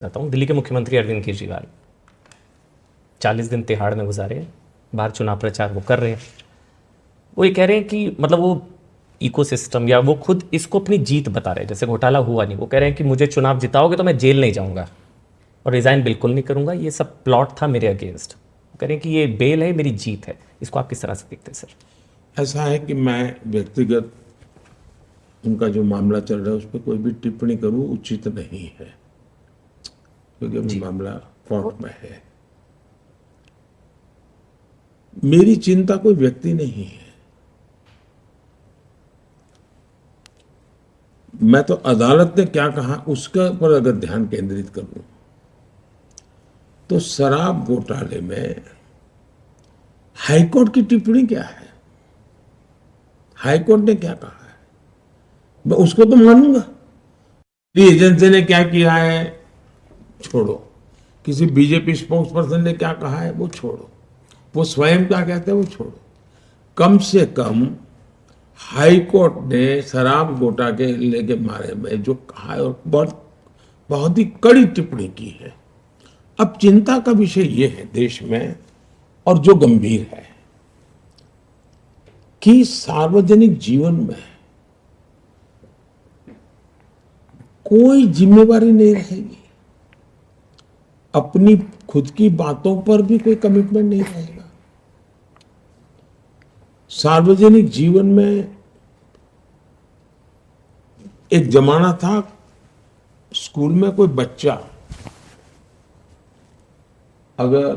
बताता हूँ। दिल्ली के मुख्यमंत्री अरविंद केजरीवाल 40 दिन तिहाड़ में गुजारे, बाहर चुनाव प्रचार वो कर रहे हैं। वो ये कह रहे हैं कि मतलब वो इकोसिस्टम या वो खुद इसको अपनी जीत बता रहे हैं, जैसे घोटाला हुआ नहीं। वो कह रहे हैं कि मुझे चुनाव जिताओगे तो मैं जेल नहीं जाऊंगा और रिजाइन बिल्कुल नहीं करूंगा, ये सब प्लॉट था मेरे अगेंस्ट। वो कह रहे हैं कि ये बेल है, मेरी जीत है। इसको आप किस तरह से देखते हैं सर? ऐसा है कि मैं व्यक्तिगत उनका जो मामला चल रहा है उस पर कोई भी टिप्पणी करूं उचित नहीं है, क्योंकि अभी मामला कोर्ट में है। मेरी चिंता कोई व्यक्ति नहीं है। मैं तो अदालत ने क्या कहा उसका पर अगर ध्यान केंद्रित करूं तो शराब घोटाले में हाईकोर्ट की टिप्पणी क्या है, हाईकोर्ट ने क्या कहा है, मैं उसको तो मानूंगा। एजेंसी ने क्या किया है छोड़ो, किसी बीजेपी स्पोक्स पर्सन ने क्या कहा है वो छोड़ो, वो स्वयं क्या कहते हैं वो छोड़ो। कम से कम हाई कोर्ट ने शराब घोटाले के बारे में जो कहा है और बहुत बहुत ही कड़ी टिप्पणी की है। अब चिंता का विषय ये है देश में, और जो गंभीर है, कि सार्वजनिक जीवन में कोई जिम्मेवारी नहीं रहेगी, अपनी खुद की बातों पर भी कोई कमिटमेंट नहीं रहेगा। सार्वजनिक जीवन में एक जमाना था, स्कूल में कोई बच्चा अगर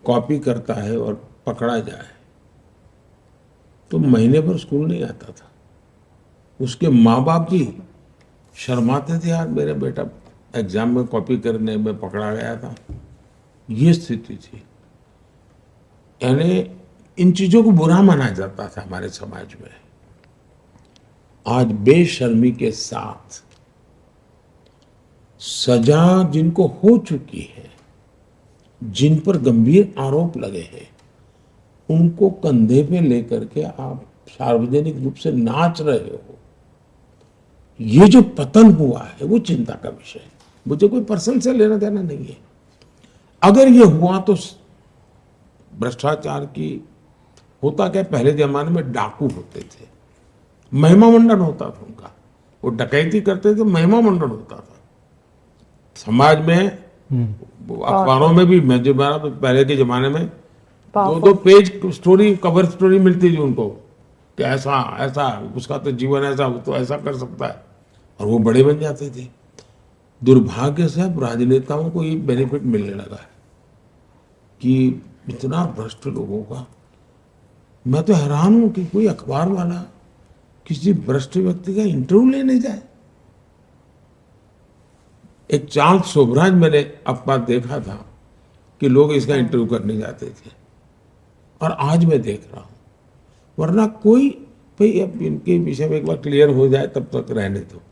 कॉपी करता है और पकड़ा जाए तो महीने भर स्कूल नहीं आता था। उसके माँ बाप भी शर्माते थे, यार मेरा बेटा एग्जाम में कॉपी करने में पकड़ा गया था। ये स्थिति थी, यानी इन चीजों को बुरा माना जाता था हमारे समाज में। आज बेशर्मी के साथ सजा जिनको हो चुकी है, जिन पर गंभीर आरोप लगे हैं, उनको कंधे पे लेकर के आप सार्वजनिक रूप से नाच रहे हो, ये जो पतन हुआ है वो चिंता का विषय है। मुझे कोई पर्सन से लेना देना नहीं है। अगर ये हुआ तो भ्रष्टाचार की होता क्या, पहले जमाने में डाकू होते थे, महिमा मंडन होता था उनका, वो डकैती करते थे, महिमा मंडन होता था समाज में। अखबारों में भी मैं जो पहले के जमाने में 2-2 पेज स्टोरी, कवर स्टोरी मिलती थी उनको कि ऐसा ऐसा उसका तो जीवन ऐसा, वो तो ऐसा कर सकता है, और वो बड़े बन जाते थे। दुर्भाग्य से अब राजनेताओं को ये बेनिफिट मिलने लगा है कि इतना भ्रष्ट लोगों का। मैं तो हैरान हूं कि कोई अखबार वाला किसी भ्रष्ट व्यक्ति का इंटरव्यू लेने जाए। एक चार्ल्स शोभराज मैंने अखबार देखा था कि लोग इसका इंटरव्यू करने जाते थे, और आज मैं देख रहा हूं। वरना कोई भाई अब इनके विषय में एक बार क्लियर हो जाए तब तक रहने दो।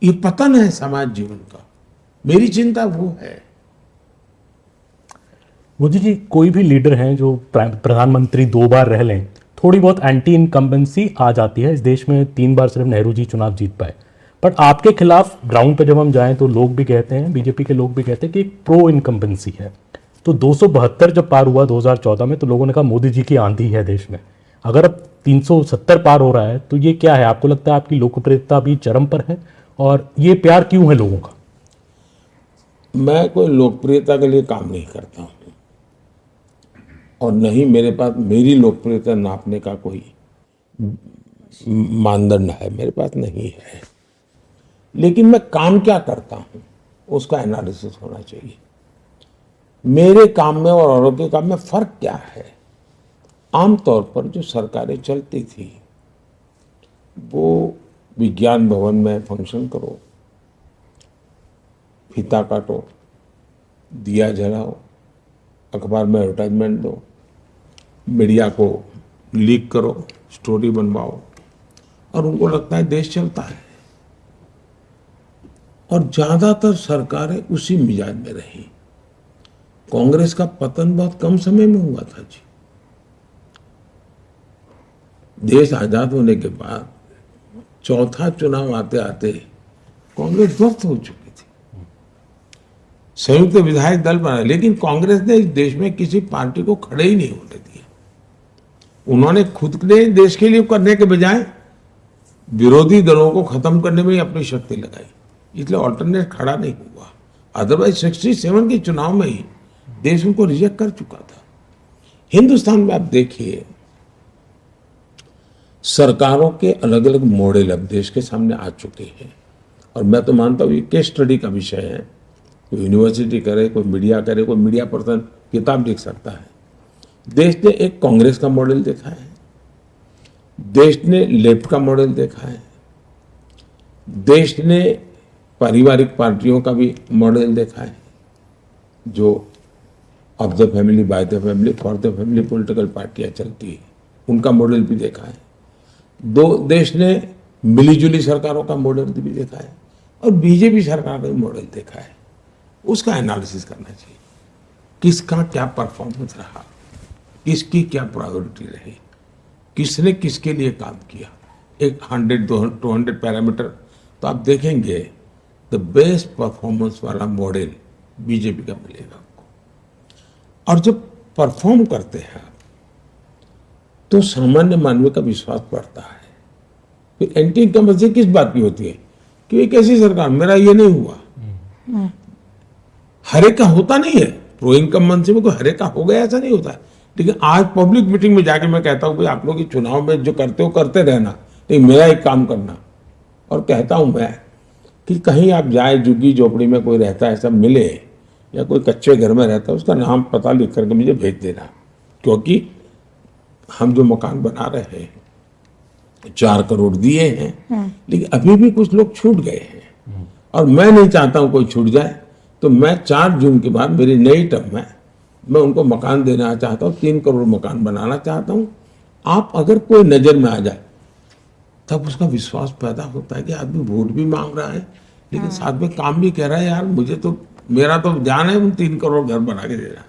ये पतन है समाज जीवन का, मेरी चिंता वो है। मोदी जी, कोई भी लीडर हैं जो प्रधानमंत्री 2 बार रह लें, थोड़ी बहुत एंटी इनकम्बेंसी आ जाती है। इस देश में 3 बार सिर्फ नेहरू जी चुनाव जीत पाए। बट आपके खिलाफ ग्राउंड पे जब हम जाएं तो लोग भी कहते हैं, बीजेपी के लोग भी कहते हैं कि एक प्रो इनकम्बेंसी है। तो 272 जब पार हुआ 2014 में, तो लोगों ने कहा मोदी जी की आंधी है देश में। अगर अब 370 पार हो रहा है तो ये क्या है? आपको लगता है आपकी लोकप्रियता भी चरम पर है? और ये प्यार क्यों है लोगों का? मैं कोई लोकप्रियता के लिए काम नहीं करता हूं, और नहीं मेरे पास मेरी लोकप्रियता नापने का कोई मानदंड है, मेरे पास नहीं है। लेकिन मैं काम क्या करता हूं उसका एनालिसिस होना चाहिए। मेरे काम में और औरों के काम में फर्क क्या है? आमतौर पर जो सरकारें चलती थी वो विज्ञान भवन में फंक्शन करो, फीता काटो, दिया जलाओ, अखबार में एडवर्टाइजमेंट दो, मीडिया को लीक करो, स्टोरी बनवाओ, और उनको लगता है देश चलता है। और ज्यादातर सरकारें उसी मिजाज में रही। कांग्रेस का पतन बहुत कम समय में हुआ था जी। देश आजाद होने के बाद चौथा चुनाव आते आते कांग्रेस ध्वस्त हो चुकी थी। संयुक्त विधायक दल बना, लेकिन कांग्रेस ने इस देश में किसी पार्टी को खड़े ही नहीं होने दिया। उन्होंने खुद ने देश के लिए करने के बजाय विरोधी दलों को खत्म करने में ही अपनी शक्ति लगाई, इसलिए ऑल्टरनेट खड़ा नहीं हुआ। अदरवाइज 67 के चुनाव में ही देश उनको रिजेक्ट कर चुका था। हिंदुस्तान में आप देखिए, सरकारों के अलग अलग मॉडल अब देश के सामने आ चुके हैं, और मैं तो मानता हूँ ये केस स्टडी का विषय है। कोई यूनिवर्सिटी करे, कोई मीडिया करे, कोई मीडिया पर्सन किताब लिख सकता है। देश ने एक कांग्रेस का मॉडल देखा है, देश ने लेफ्ट का मॉडल देखा है, देश ने पारिवारिक पार्टियों का भी मॉडल देखा है, जो of the family, by the family, for the family political पार्टियां चलती है, उनका मॉडल भी देखा है। देश ने मिलीजुली सरकारों का मॉडल भी देखा है, और बीजेपी सरकार का भी मॉडल देखा है। उसका एनालिसिस करना चाहिए, किसका क्या परफॉर्मेंस रहा, किसकी क्या प्रायोरिटी रही, किसने किसके लिए काम किया। एक 100-200 पैरामीटर तो आप देखेंगे, द बेस्ट परफॉर्मेंस वाला मॉडल बीजेपी का मिलेगा आपको। और जब परफॉर्म करते हैं आप, तो सामान्य मानव का विश्वास बढ़ता है। फिर एंटी इनकम्बेंसी किस बात की होती है कि एक ऐसी सरकार, मेरा ये नहीं हुआ, हर एक का होता नहीं है। प्रो इनकम्बेंसी में कोई हर एक का हो गया ऐसा नहीं होता है। लेकिन आज पब्लिक मीटिंग में जाके मैं कहता हूं भाई आप लोग चुनाव में जो करते हो करते रहना, लेकिन मेरा एक काम करना। और कहता हूं मैं कि कहीं आप जाए, झुग्गी झोपड़ी में कोई रहता है, सब मिले, या कोई कच्चे घर में रहता है, उसका नाम पता लिख करके मुझे भेज देना, क्योंकि हम जो मकान बना रहे हैं 4 करोड़ दिए हैं, लेकिन अभी भी कुछ लोग छूट गए हैं, और मैं नहीं चाहता हूं कोई छूट जाए। तो मैं 4 जून के बाद मेरी नई टर्म में मैं उनको मकान देना चाहता हूं, 3 करोड़ मकान बनाना चाहता हूं। आप अगर कोई नजर में आ जाए, तब उसका विश्वास पैदा होता है कि आदमी वोट भी मांग रहा है, लेकिन साथ में काम भी कह रहा है, यार मुझे तो, मेरा तो जान है, 3 करोड़ घर बना के दे रहा है।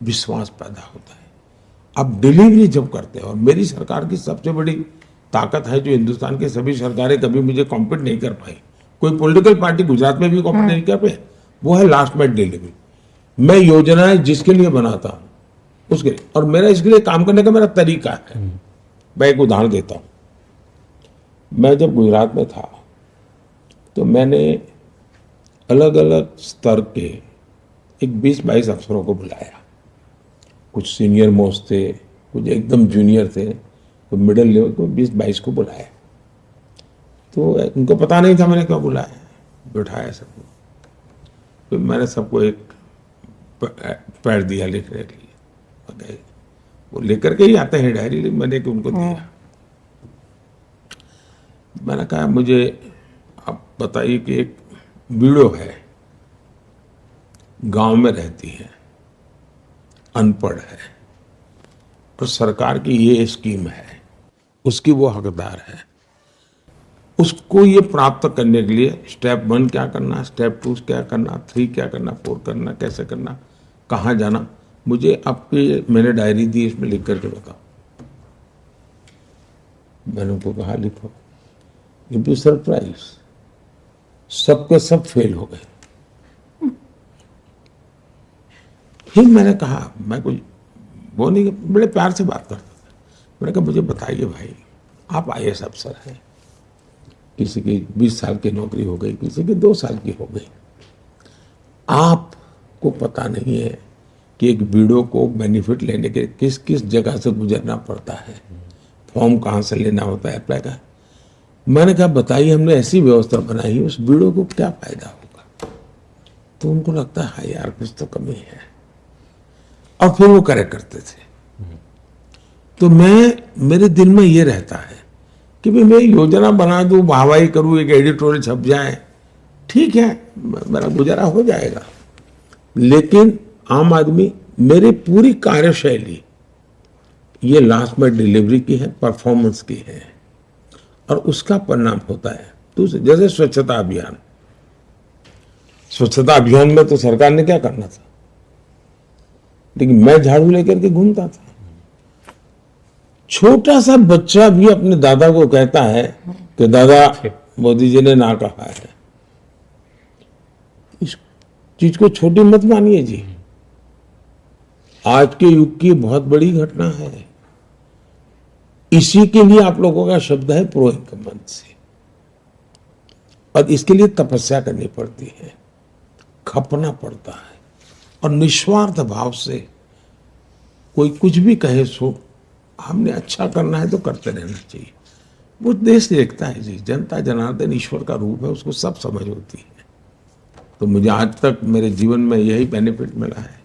विश्वास पैदा होता है। अब डिलीवरी जब करते हैं, और मेरी सरकार की सबसे बड़ी ताकत है, जो हिंदुस्तान के सभी सरकारें कभी मुझे कॉम्पीट नहीं कर पाई, कोई पॉलिटिकल पार्टी गुजरात में भी कॉम्पीट नहीं कर पाई, वो है लास्ट माइल डिलीवरी। मैं योजनाएं जिसके लिए बनाता हूं उसके लिए, और मेरा इसके लिए काम करने का मेरा तरीका है। मैं एक उदाहरण देता हूं। मैं जब गुजरात में था, तो मैंने अलग अलग स्तर के एक 20-22 अफसरों को बुलाया। कुछ सीनियर मोस्ट थे, कुछ एकदम जूनियर थे, कुछ मिडिल लेवल को, 20-22 को बुलाया। तो उनको पता नहीं था मैंने क्यों बुलाया, बिठाया सबको। तो मैंने सबको एक पैड दिया लिखने के लिए, okay? वो लेकर के ही आते हैं डायरी, मैंने कि उनको दिया। मैंने कहा मुझे आप बताइए कि एक वीडियो है, गांव में रहती है, अनपढ़ है, और सरकार की ये स्कीम है, उसकी वो हकदार है। उसको ये प्राप्त करने के लिए स्टेप 1 क्या करना, स्टेप 2 क्या करना, 3 क्या करना, 4 करना, कैसे करना, कहाँ जाना, मुझे आपकी मैंने डायरी दी, इसमें लिख करके बताओ। मैंने उनको कहा लिखो। यू बी सरप्राइज, सबके सब फेल हो गए। फिर मैंने कहा, मैं कुछ वो नहीं, बड़े प्यार से बात करता था। मैंने कहा मुझे बताइए भाई, आप IAS अफसर हैं, किसी की 20 साल की नौकरी हो गई, किसी की 2 साल की हो गई, आपको पता नहीं है कि एक वीडियो को बेनिफिट लेने के किस किस जगह से गुजरना पड़ता है, फॉर्म कहाँ से लेना होता है, अप्लाई का। मैंने कहा बताइए, हमने ऐसी व्यवस्था बनाई है, उस वीडियो को क्या फायदा होगा। तो उनको लगता है हाँ यार कुछ तो कमी है, और फिर वो करेक्ट करते थे। तो मेरे दिल में ये रहता है कि भाई मैं योजना बना दूं, वाहवाही करूं, एक एडिटोरियल छप जाए, ठीक है, मेरा गुजारा हो जाएगा। लेकिन आम आदमी, मेरी पूरी कार्यशैली ये लास्ट में डिलीवरी की है, परफॉर्मेंस की है, और उसका परिणाम होता है। दूसरे जैसे स्वच्छता अभियान, स्वच्छता अभियान में तो सरकार ने क्या करना था, लेकिन मैं झाड़ू लेकर के घूमता था। छोटा सा बच्चा भी अपने दादा को कहता है कि दादा मोदी जी ने ना कहा है। इस चीज को छोटी मत मानिए जी, आज के युग की बहुत बड़ी घटना है। इसी के लिए आप लोगों का शब्द है प्रो इनकम्बेंसी, और इसके लिए तपस्या करनी पड़ती है, खपना पड़ता है, और निस्वार्थ भाव से कोई कुछ भी कहे सो हमने अच्छा करना है तो करते रहना चाहिए। वो देश देखता है जी, जनता जनार्दन ईश्वर का रूप है, उसको सब समझ होती है। तो मुझे आज तक मेरे जीवन में यही बेनिफिट मिला है।